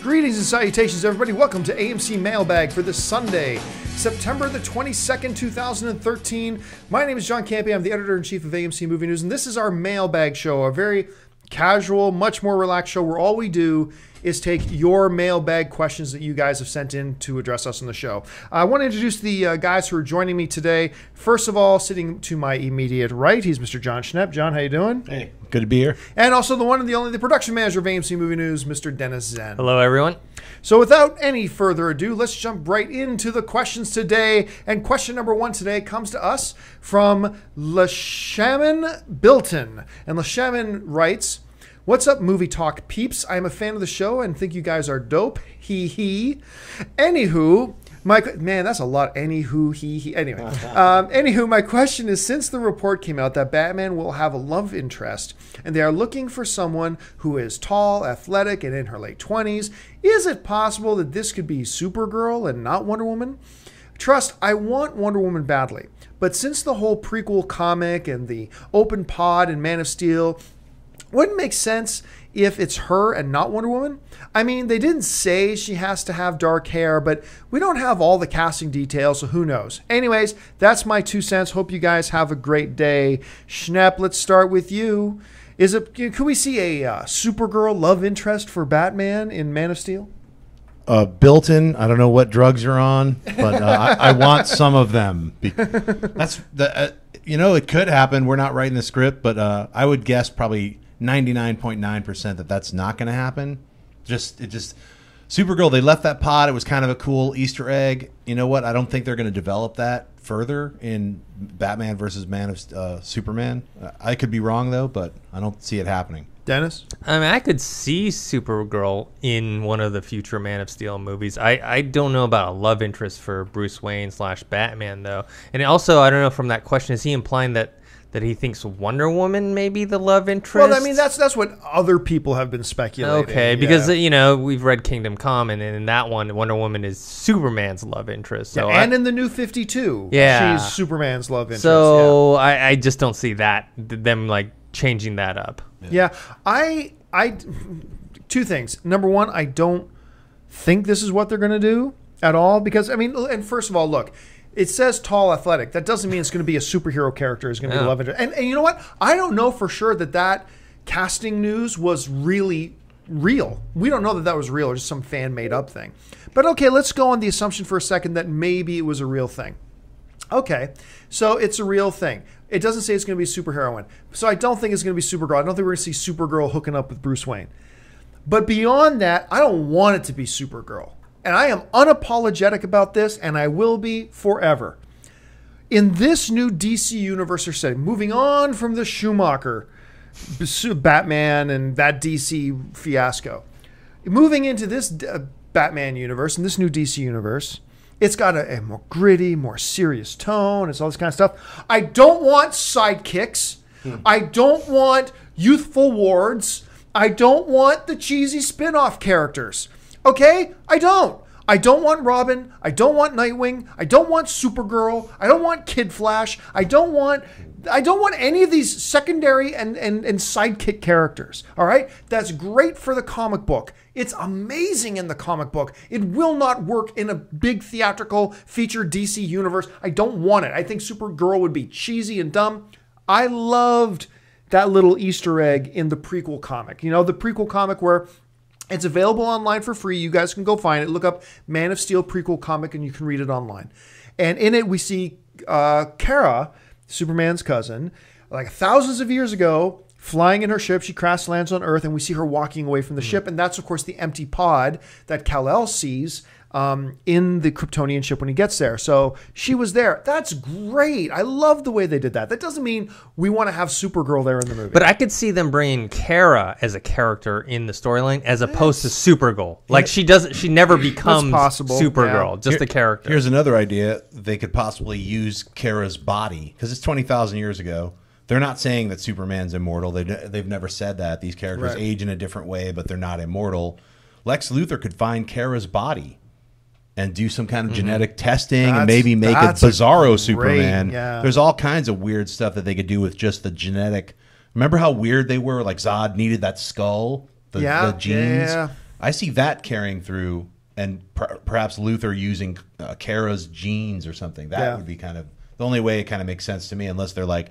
Greetings and salutations, everybody. Welcome to AMC Mail Bag for this Sunday, September the 22nd, 2013. My name is John Campy. I'm the editor-in-chief of AMC Movie News, and this is our mailbag show, a very casual, much more relaxed show where all we do is take your mailbag questions that you guys have sent in to address us on the show. I want to introduce the guys who are joining me today. First of all, sitting to my immediate right, he's Mr. John Schnepp. John, how you doing? Hey, good to be here. And also the one and the only, the production manager of AMC Movie News, Mr. Dennis Zen. Hello, everyone. So without any further ado, let's jump right into the questions today. And question number one today comes to us from LeShamon Bilton. And LeShamon writes, "What's up, MovieTalk peeps? I'm a fan of the show and think you guys are dope. Hehe. Anywho, man, that's a lot. Anywho, he. Anyway, anywho, my question is: since the report came out that Batman will have a love interest, and they are looking for someone who is tall, athletic, and in her late 20s, is it possible that this could be Supergirl and not Wonder Woman? Trust, I want Wonder Woman badly, but since the whole prequel comic and the open pod and Man of Steel, wouldn't make sense if it's her and not Wonder Woman. I mean, they didn't say she has to have dark hair, but we don't have all the casting details, so who knows? Anyways, that's my 2 cents. Hope you guys have a great day. Schnepp, let's start with you. Could we see a Supergirl love interest for Batman in Man of Steel? Bilton, I don't know what drugs you're on, but I want some of them. That's the, it could happen. We're not writing the script, but I would guess probably 99.9% that that's not going to happen. Supergirl, they left that pod. It was kind of a cool Easter egg. You know what? I don't think they're going to develop that further in Batman versus Superman. I could be wrong, though, but I don't see it happening. Dennis? I mean, I could see Supergirl in one of the future Man of Steel movies. I don't know about a love interest for Bruce Wayne / Batman, though. And also, I don't know from that question, is he implying that he thinks Wonder Woman may be the love interest? Well, I mean, that's what other people have been speculating. Okay, because, we've read Kingdom Come, and in that one, Wonder Woman is Superman's love interest. So and in the New 52, she's Superman's love interest. So I just don't see them, like, changing that up. Yeah, I two things. Number one, I don't think this is what they're going to do at all, because, I mean, and first of all, look, it says tall, athletic. That doesn't mean it's going to be a superhero character. It's going to be love interest. And you know what? I don't know for sure that casting news was really real. We don't know that was real or just some fan made up thing. But okay, let's go on the assumption for a second that maybe it was a real thing. Okay, so it's a real thing. It doesn't say it's going to be a superheroine. So I don't think it's going to be Supergirl. I don't think we're going to see Supergirl hooking up with Bruce Wayne. But beyond that, I don't want it to be Supergirl. And I am unapologetic about this, and I will be forever. In this new DC universe, setting, moving on from the Schumacher Batman and that DC fiasco, moving into this Batman universe and this new DC universe, it's got a more gritty, more serious tone. It's all this kind of stuff. I don't want sidekicks. I don't want youthful wards. I don't want the cheesy spin-off characters. Okay? I don't. I don't want Robin. I don't want Nightwing. I don't want Supergirl. I don't want Kid Flash. I don't want any of these secondary and sidekick characters. All right? That's great for the comic book. It's amazing in the comic book. It will not work in a big theatrical feature DC universe. I don't want it. I think Supergirl would be cheesy and dumb. I loved that little Easter egg in the prequel comic. You know, the prequel comic where it's available online for free. You guys can go find it. Look up Man of Steel prequel comic and you can read it online. And in it, we see Kara, Superman's cousin, like thousands of years ago, flying in her ship. She crash lands on Earth and we see her walking away from the ship. And that's, of course, the empty pod that Kal-El sees in the Kryptonian ship when he gets there. So she was there. That's great. I love the way they did that. That doesn't mean we want to have Supergirl there in the movie. But I could see them bringing Kara as a character in the storyline as opposed to Supergirl. Like she never becomes Supergirl, just a character. Here's another idea. They could possibly use Kara's body because it's 20,000 years ago. They're not saying that Superman's immortal. They've never said that. These characters age in a different way, but they're not immortal. Lex Luthor could find Kara's body and do some kind of genetic testing and maybe make a Bizarro Superman. Yeah. There's all kinds of weird stuff that they could do with just the genetic. Remember how weird they were? Like Zod needed that skull, the genes. Yeah. I see that carrying through, and perhaps Luther using Kara's genes or something. That would be kind of the only way it kind of makes sense to me, unless they're like,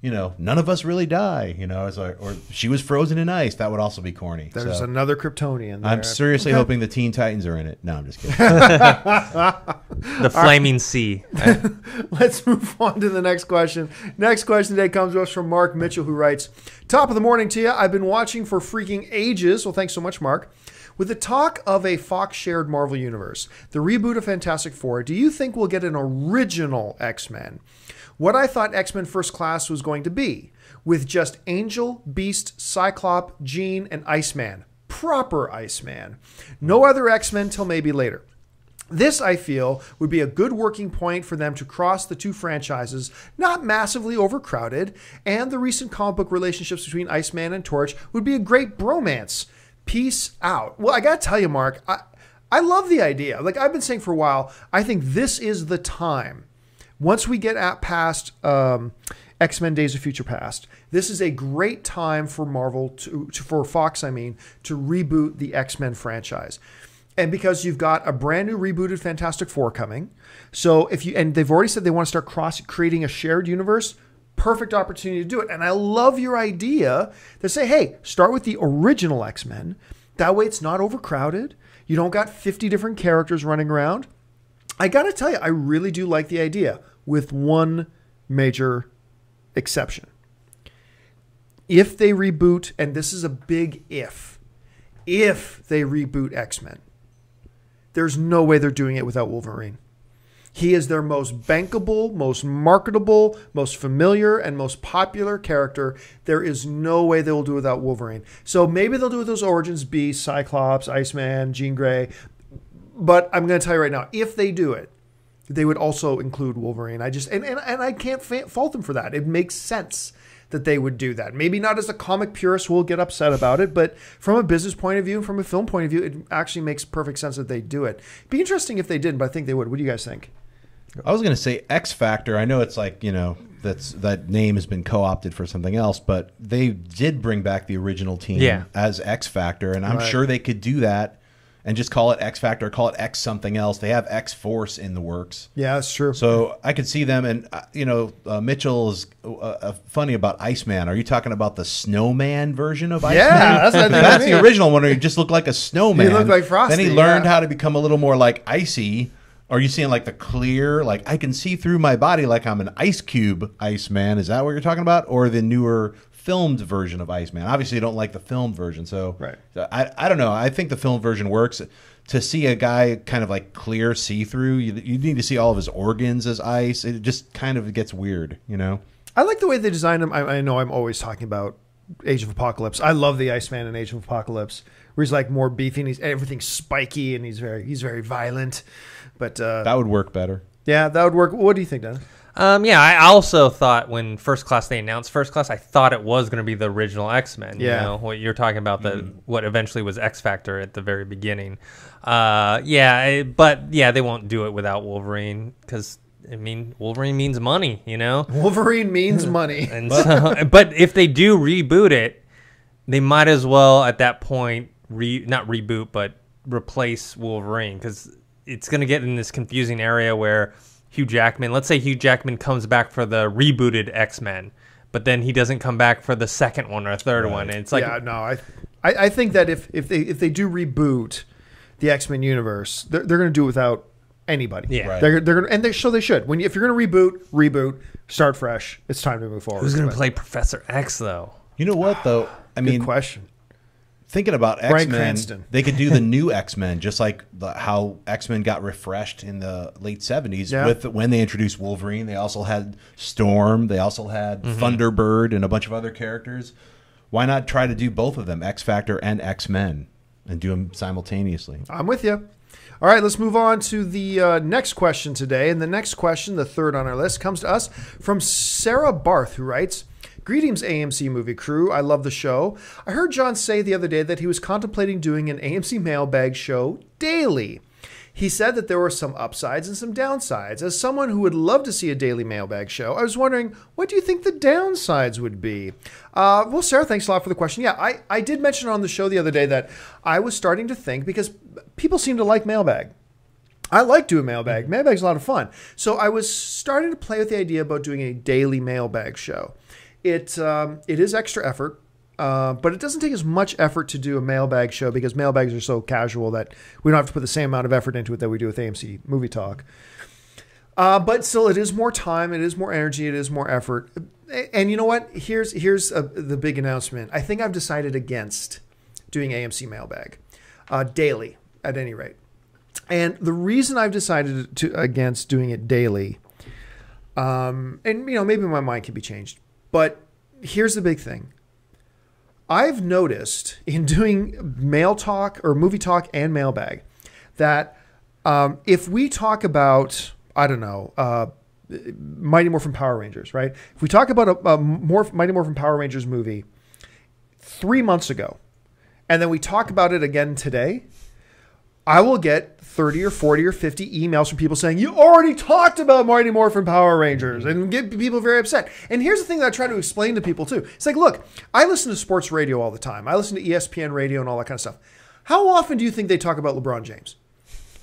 none of us really die. It's like, or she was frozen in ice. That would also be corny. There's another Kryptonian there. I'm seriously hoping the Teen Titans are in it. No, I'm just kidding. The Flaming Sea. Let's move on to the next question. Next question today comes to us from Mark Mitchell, who writes, "Top of the morning to you. I've been watching for freaking ages." Well, thanks so much, Mark. With the talk of a Fox-shared Marvel Universe, the reboot of Fantastic Four, do you think we'll get an original X-Men? What I thought X-Men First Class was going to be, with just Angel, Beast, Cyclops, Jean, and Iceman. Proper Iceman. No other X-Men till maybe later. This, I feel, would be a good working point for them to cross the two franchises, not massively overcrowded, and the recent comic book relationships between Iceman and Torch would be a great bromance. Peace out. Well, I got to tell you, Mark, I love the idea. Like I've been saying for a while, I think this is the time. Once we get past X-Men Days of Future Past, this is a great time for Marvel, for Fox, to reboot the X-Men franchise. And because you've got a brand new rebooted Fantastic Four coming. So and they've already said they want to start creating a shared universe. Perfect opportunity to do it. And I love your idea to say, hey, start with the original X-Men. That way it's not overcrowded. You don't got 50 different characters running around. I got to tell you, I really do like the idea, with one major exception. If they reboot, and this is a big if they reboot X-Men, there's no way they're doing it without Wolverine. He is their most bankable, most marketable, most familiar, and most popular character. There is no way they will do it without Wolverine. So maybe they'll do it with those origins, Beast, Cyclops, Iceman, Jean Grey. But I'm going to tell you right now, if they do it, they would also include Wolverine. And I can't fault them for that. It makes sense that they would do that. Maybe not as a comic purist will get upset about it, but from a business point of view and from a film point of view, it actually makes perfect sense that they do it. It'd be interesting if they didn't, but I think they would. What do you guys think? I was going to say X Factor. I know it's like, that name has been co-opted for something else, but they did bring back the original team as X Factor, and I'm sure they could do that and just call it X Factor, call it X something else. They have X Force in the works. Yeah, that's true. So I could see them, and Mitchell is funny about Iceman. Are you talking about the snowman version of Iceman? Yeah, that's the original one where he just looked like a snowman. He looked like Frosty. Then he learned how to become a little more like icy. Are you seeing like the clear, like I can see through my body like I'm an ice cube Iceman? Is that what you're talking about? Or the newer filmed version of Iceman? Obviously, you don't like the filmed version. So I don't know. I think the filmed version works. To see a guy kind of like clear see-through, you need to see all of his organs as ice. It just kind of gets weird, I like the way they designed him. I know I'm always talking about Age of Apocalypse. I love the Iceman in Age of Apocalypse, where he's like more beefy and everything's spiky and he's very violent. But that would work better. Yeah, that would work. What do you think, Dennis? I also thought when they announced First Class, I thought it was going to be the original X-Men. You know, what you're talking about, what eventually was X Factor at the very beginning. But they won't do it without Wolverine because Wolverine means money. Wolverine means money. And so, but if they do reboot it, they might as well at that point not reboot but replace Wolverine, because it's going to get in this confusing area where let's say Hugh Jackman comes back for the rebooted X-Men, but then he doesn't come back for the second one or third one. And it's like, I think that if they do reboot the X-Men universe, they're going to do it without anybody. Yeah, right. They're going to, and they should. If you're going to reboot, start fresh. It's time to move forward. Who's going to play Professor X though? You know what though? Good question. Thinking about X-Men, they could do the new X-Men, just like how X-Men got refreshed in the late 70s when they introduced Wolverine. They also had Storm. They also had Thunderbird and a bunch of other characters. Why not try to do both of them, X Factor and X-Men, and do them simultaneously? I'm with you. All right, let's move on to the next question today. And the next question, the third on our list, comes to us from Sarah Barth, who writes, "Greetings, AMC movie crew. I love the show. I heard John say the other day that he was contemplating doing an AMC Mail Bag show daily. He said that there were some upsides and some downsides. As someone who would love to see a daily mailbag show, I was wondering, what do you think the downsides would be? Well, Sarah, thanks a lot for the question. Yeah, I did mention on the show the other day that I was starting to think, because people seem to like mailbag. I like doing mailbag. Mailbag's a lot of fun. So I was starting to play with the idea about doing a daily mailbag show. It is extra effort. But it doesn't take as much effort to do a mailbag show because mailbags are so casual that we don't have to put the same amount of effort into it that we do with AMC Movie Talk. But still, it is more time, it is more energy, it is more effort. And you know what? Here's the big announcement. I think I've decided against doing AMC Mailbag daily, at any rate. And the reason I've decided against doing it daily, and maybe my mind can be changed, but here's the big thing. I've noticed in doing Mail Talk or Movie Talk and Mailbag that if we talk about, I don't know, Mighty Morphin Power Rangers, right? If we talk about a Mighty Morphin Power Rangers movie 3 months ago, and then we talk about it again today, I will get 30 or 40 or 50 emails from people saying, you already talked about Mighty Morphin Power Rangers, and get people very upset. And here's the thing that I try to explain to people too. It's like, look, I listen to sports radio all the time. I listen to ESPN radio and all that kind of stuff. How often do you think they talk about LeBron James?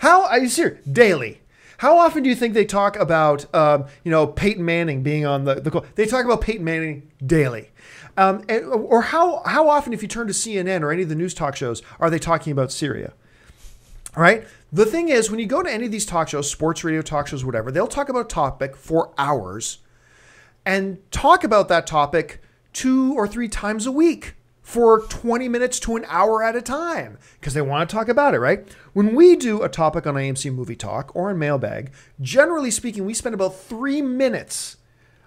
Are you serious? Daily. How often do you think they talk about, Peyton Manning being on the call? They talk about Peyton Manning daily. Or how often, if you turn to CNN or any of the news talk shows, are they talking about Syria? All right. The thing is, when you go to any of these talk shows, sports radio talk shows, whatever, they'll talk about a topic for hours and talk about that topic 2 or 3 times a week for 20 minutes to an hour at a time because they want to talk about it, right? When we do a topic on AMC Movie Talk or in Mailbag, generally speaking, we spend about 3 minutes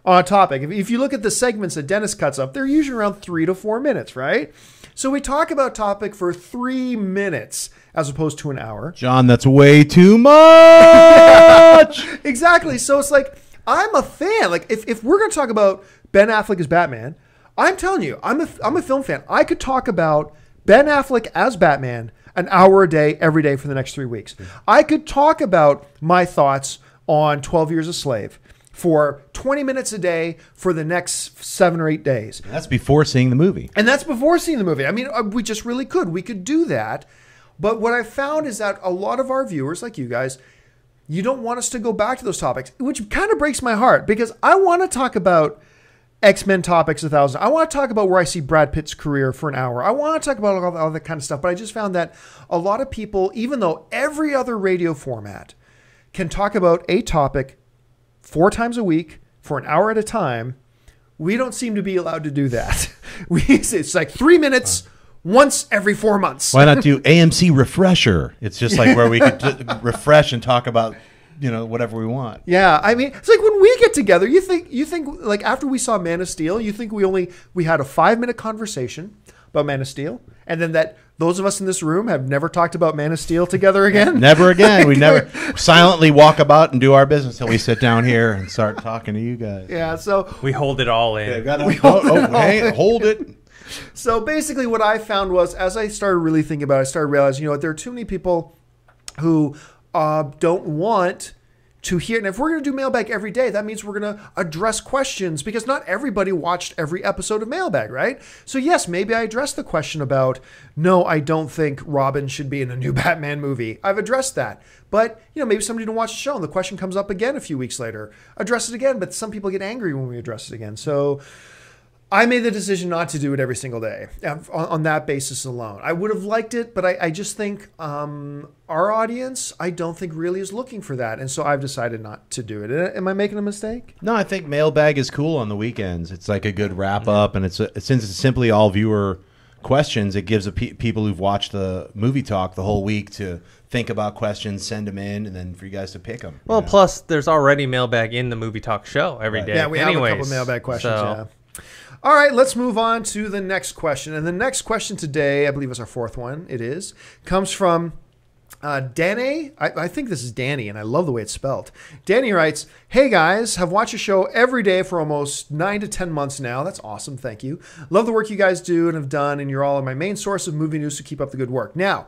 on a topic. If you look at the segments that Dennis cuts up, they're usually around 3 to 4 minutes, right? So we talk about topic for 3 minutes as opposed to an hour. John, that's way too much. Exactly. So it's like, I'm a fan. Like if we're going to talk about Ben Affleck as Batman, I'm telling you, I'm a film fan. I could talk about Ben Affleck as Batman an hour a day, every day for the next 3 weeks. I could talk about my thoughts on 12 Years a Slave for 20 minutes a day for the next 7 or 8 days. That's before seeing the movie. And that's before seeing the movie. I mean, we just really could. We could do that. But what I found is that a lot of our viewers, like you guys, you don't want us to go back to those topics, which kind of breaks my heart because I want to talk about X-Men topics 1,000. I want to talk about where I see Brad Pitt's career for an hour. I want to talk about all that kind of stuff. But I just found that a lot of people, even though every other radio format can talk about a topic 4 times a week for an hour at a time, we don't seem to be allowed to do that. It's like 3 minutes once every 4 months. Why not do AMC Refresher? It's just like where we could refresh and talk about, whatever we want. Yeah, I mean, it's like when we get together, you think like after we saw Man of Steel, you think we had a 5-minute conversation about Man of Steel, and then that those of us in this room have never talked about Man of Steel together again? Never again. We never silently walk about and do our business until we sit down here and start talking to you guys. Yeah, so we hold it all in. Hold it. So basically what I found was, as I started really thinking about it, I started realizing, there are too many people who don't want to hear. And if we're going to do Mailbag every day, that means we're going to address questions because not everybody watched every episode of Mailbag, right? So yes, maybe I addressed the question about, no, I don't think Robin should be in a new Batman movie. I've addressed that. But, maybe somebody didn't watch the show and the question comes up again a few weeks later. Address it again, but some people get angry when we address it again. So I made the decision not to do it every single day on that basis alone. I would have liked it, but I just think our audience, I don't think really is looking for that. And so I've decided not to do it. Am I making a mistake? No, I think Mailbag is cool on the weekends. It's like a good wrap up. And since it's simply all viewer questions, it gives people who've watched the movie talk the whole week to think about questions, send them in, and then for you guys to pick them. Well, plus there's already Mailbag in the movie talk show every day. Yeah, we have a couple Mailbag questions, yeah. All right, let's move on to the next question. And the next question today, I believe is our 4th one. It is. Comes from Danny. I think this is Danny, and I love the way it's spelled. Danny writes, hey guys, have watched your show every day for almost 9 to 10 months now. That's awesome. Thank you. Love the work you guys do and have done, and you're all my main source of movie news, so keep up the good work. Now,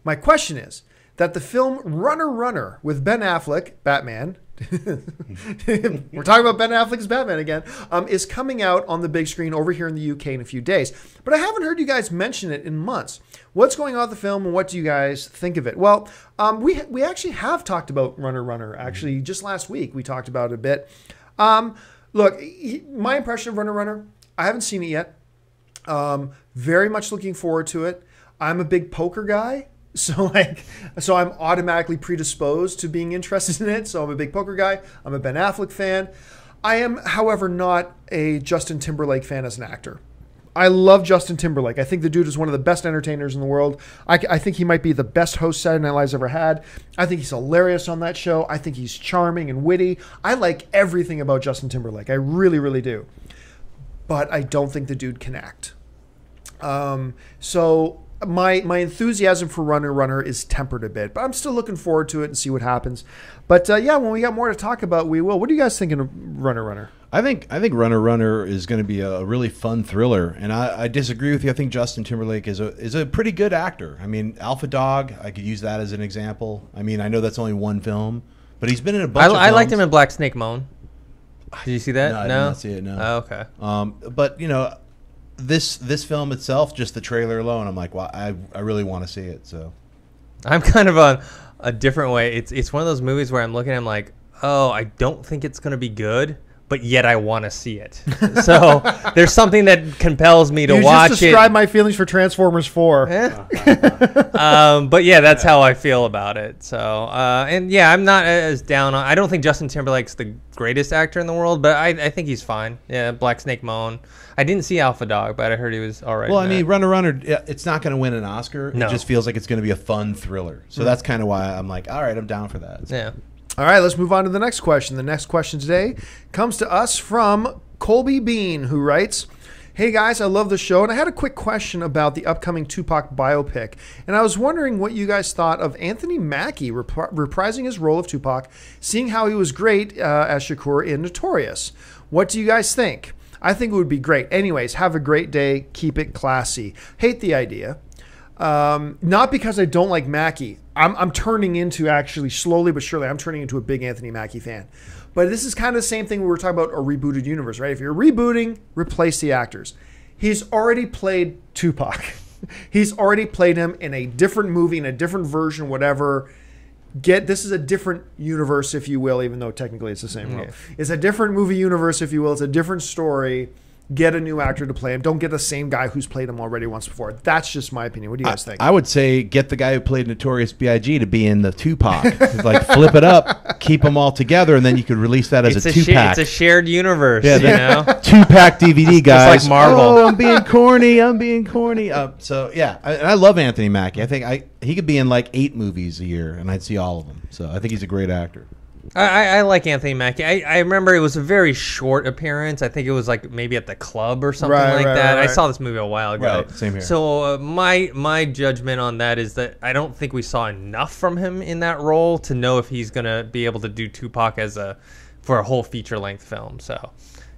my question is, that the film Runner Runner with Ben Affleck, Batman, we're talking about Ben Affleck's Batman again, is coming out on the big screen over here in the UK in a few days. But I haven't heard you guys mention it in months. What's going on with the film, and what do you guys think of it? Well, we actually have talked about Runner Runner. Actually, just last week we talked about it a bit. Look, my impression of Runner Runner, I haven't seen it yet. Very much looking forward to it. I'm a big poker guy. So I'm automatically predisposed to being interested in it. So I'm a big poker guy. I'm a Ben Affleck fan. I am, however, not a Justin Timberlake fan as an actor. I love Justin Timberlake. I think the dude is one of the best entertainers in the world. I think he might be the best host Saturday Night Live's ever had. I think he's hilarious on that show. I think he's charming and witty. I like everything about Justin Timberlake. I really, really do. But I don't think the dude can act. So my enthusiasm for Runner Runner is tempered a bit, but I'm still looking forward to it and see what happens. But yeah, when we got more to talk about, we will. What are you guys thinking of Runner Runner? I think Runner Runner is going to be a really fun thriller, and I disagree with you. I think Justin Timberlake is a pretty good actor. I mean, Alpha Dog, I could use that as an example. I mean, I know that's only one film, but he's been in a bunch of films. I liked him in Black Snake Moan. Did you see that? No, I did not see it. No. Oh, okay. But you know, this film itself, just the trailer alone, I'm like, wow, I really want to see it. So I'm kind of on a different way. It's one of those movies where I'm looking at him like, oh, I don't think it's going to be good, but yet I want to see it. So there's something that compels me to watch it. You just described my feelings for Transformers 4. But yeah, that's how I feel about it. So, and yeah, I'm not as down on, I don't think Justin Timberlake's the greatest actor in the world, but I think he's fine. Yeah, Black Snake Moan. I didn't see Alpha Dog, but I heard he was all right. Well, I mean, Runner Runner, it's not going to win an Oscar. No. It just feels like it's going to be a fun thriller. So that's kind of why I'm like, all right, I'm down for that. So. Yeah. All right, let's move on to the next question. The next question today comes to us from Colby Bean, who writes, "Hey guys, I love the show, and I had a quick question about the upcoming Tupac biopic, and I was wondering what you guys thought of Anthony Mackie reprising his role of Tupac, seeing how he was great as Shakur in Notorious. What do you guys think? I think it would be great. Anyways, have a great day. Keep it classy. Hate the idea. Not because I don't like Mackie. I'm turning into, actually, slowly but surely, I'm turning into a big Anthony Mackie fan. But this is kind of the same thing we were talking about a rebooted universe, right? If you're rebooting, replace the actors. He's already played Tupac. He's already played him in a different movie, in a different version, whatever. This is a different universe, if you will, even though technically it's the same world. Yeah. It's a different movie universe, if you will. It's a different story. Get a new actor to play him. Don't get the same guy who's played him already once before. That's just my opinion. What do you guys think? I would say get the guy who played Notorious B.I.G. to be in the Tupac. Like flip it up, keep them all together, and then you could release that as a two-pack. It's a shared universe, you know? Two-pack DVD, guys. Just like Marvel. Oh, I'm being corny. So, yeah. I love Anthony Mackie. I think he could be in like 8 movies a year, and I'd see all of them. So I think he's a great actor. I like Anthony Mackie. I remember it was a very short appearance. I think it was like maybe at the club or something like that. Right. I saw this movie a while ago. Right, same here. So my judgment on that is that I don't think we saw enough from him in that role to know if he's going to be able to do Tupac for a whole feature-length film. So,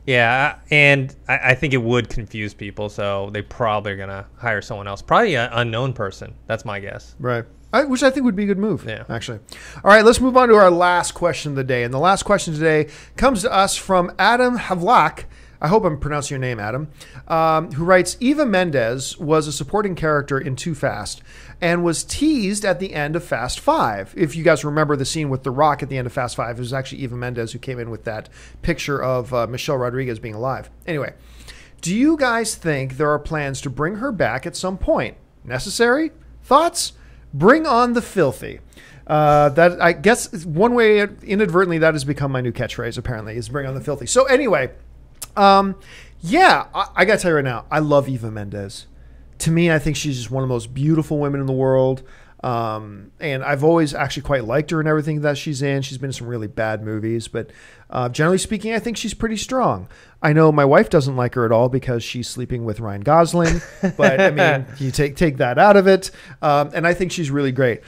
yeah, and I think it would confuse people, so they probably are going to hire someone else. Probably an unknown person. That's my guess. Right. Which I think would be a good move, actually. All right, let's move on to our last question of the day. And the last question today comes to us from Adam Havlak. I hope I'm pronouncing your name, Adam, who writes, Eva Mendes was a supporting character in Too Fast and was teased at the end of Fast 5. If you guys remember the scene with The Rock at the end of Fast 5, it was actually Eva Mendes who came in with that picture of Michelle Rodriguez being alive. Anyway, do you guys think there are plans to bring her back at some point? Necessary? Thoughts? Bring on the filthy. That, I guess, one way inadvertently that has become my new catchphrase, apparently, is bring on the filthy. So anyway, I got to tell you right now, I love Eva Mendes. To me, I think she's just one of the most beautiful women in the world. And I've always actually quite liked her in everything that she's in. She's been in some really bad movies, but generally speaking, I think she's pretty strong. I know my wife doesn't like her at all because she's sleeping with Ryan Gosling, but I mean, you take that out of it. And I think she's really great.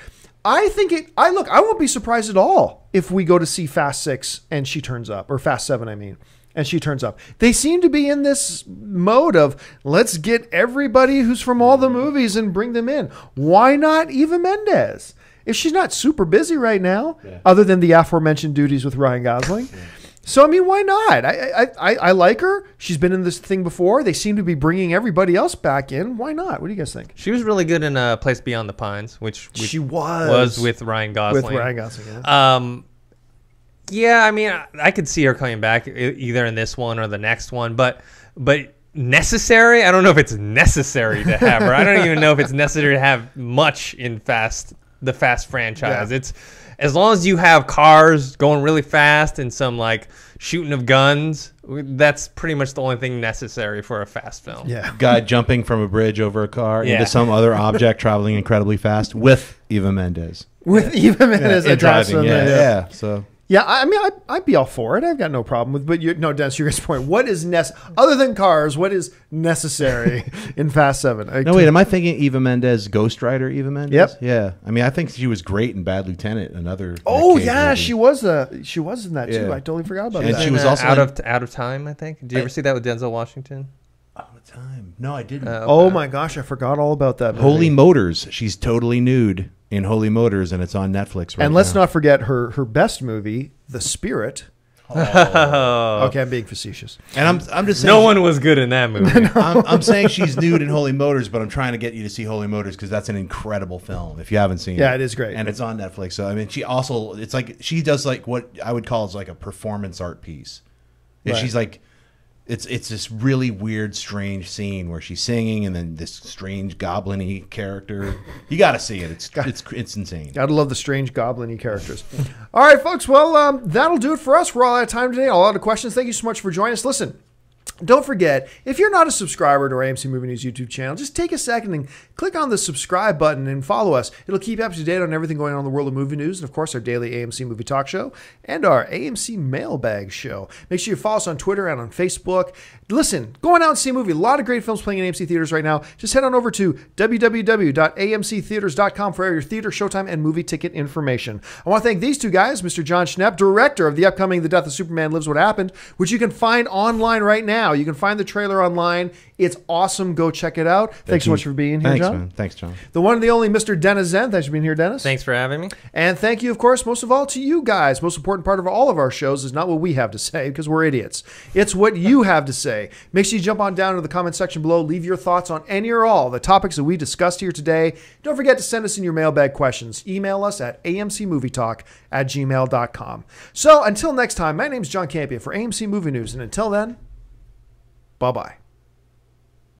I won't be surprised at all if we go to see Fast 6 and she turns up, or Fast 7, I mean. And she turns up. They seem to be in this mode of let's get everybody who's from all the movies and bring them in. Why not Eva Mendes? if she's not super busy right now, other than the aforementioned duties with Ryan Gosling. So, I mean, why not? I like her. She's been in this thing before. They seem to be bringing everybody else back in. Why not? What do you guys think? She was really good in A Place Beyond the Pines, which she was with Ryan Gosling. With Ryan Gosling, yeah. Yeah, I mean, I could see her coming back either in this one or the next one, but necessary? I don't know if it's necessary to have her. I don't even know if it's necessary to have much in the Fast franchise. It's as long as you have cars going really fast and some like shooting of guns, that's pretty much the only thing necessary for a Fast film. Yeah. Guy jumping from a bridge over a car into some other object traveling incredibly fast with Eva Mendes. With Eva Mendes driving, yeah. So. Yeah, I mean, I'd be all for it. I've got no problem with. But no, Dennis, your point. What is other than cars? What is necessary in Fast 7? No, wait. Am I thinking Eva Mendes, Ghost Rider? Eva Mendes. Yep. Yeah. I mean, I think she was great in Bad Lieutenant. Another. Oh yeah, movie. She was in that too. I totally forgot about that. And she was also out of Time. I think. Did you ever see that with Denzel Washington? Out of Time. No, I didn't. Okay. Oh my gosh, I forgot all about that movie. Holy Motors. She's totally nude in Holy Motors, and it's on Netflix right now. And let's not forget her best movie, The Spirit. Oh. Okay, I'm being facetious. And I'm just saying no one was good in that movie. I'm saying she's nude in Holy Motors, but I'm trying to get you to see Holy Motors because that's an incredible film if you haven't seen it. Yeah, it is great. And it's on Netflix. So I mean, it's like she does like what I would call is like a performance art piece. And she's like it's this really weird, strange scene where she's singing and then this strange goblin-y character. You got to see it. It's insane. Gotta love the strange goblin-y characters. All right, folks. Well, that'll do it for us. We're all out of time today. A lot of questions. Thank you so much for joining us. Listen, don't forget, if you're not a subscriber to our AMC Movie News YouTube channel, just take a second and click on the subscribe button and follow us. It'll keep you up to date on everything going on in the world of movie news and, of course, our daily AMC Movie Talk show and our AMC Mail Bag show. Make sure you follow us on Twitter and on Facebook. Listen, going out and see a movie. A lot of great films playing in AMC theaters right now. Just head on over to www.amctheaters.com for all your theater, showtime, and movie ticket information. I want to thank these two guys, Mr. John Schnepp, director of the upcoming The Death of Superman Lives What Happened, which you can find online right now. You can find the trailer online. It's awesome. Go check it out. Thanks so much for being here, John. Man. Thanks, John. The one and the only Mr. Dennis Zen. Thanks for being here, Dennis. Thanks for having me. And thank you, of course, most of all to you guys. Most important part of all of our shows is not what we have to say because we're idiots. It's what you have to say. Make sure you jump on down to the comment section below. Leave your thoughts on any or all the topics that we discussed here today. Don't forget to send us in your mailbag questions. Email us at amcmovietalk@gmail.com. So until next time, my name's John Campia for AMC Movie News. And until then, bye-bye.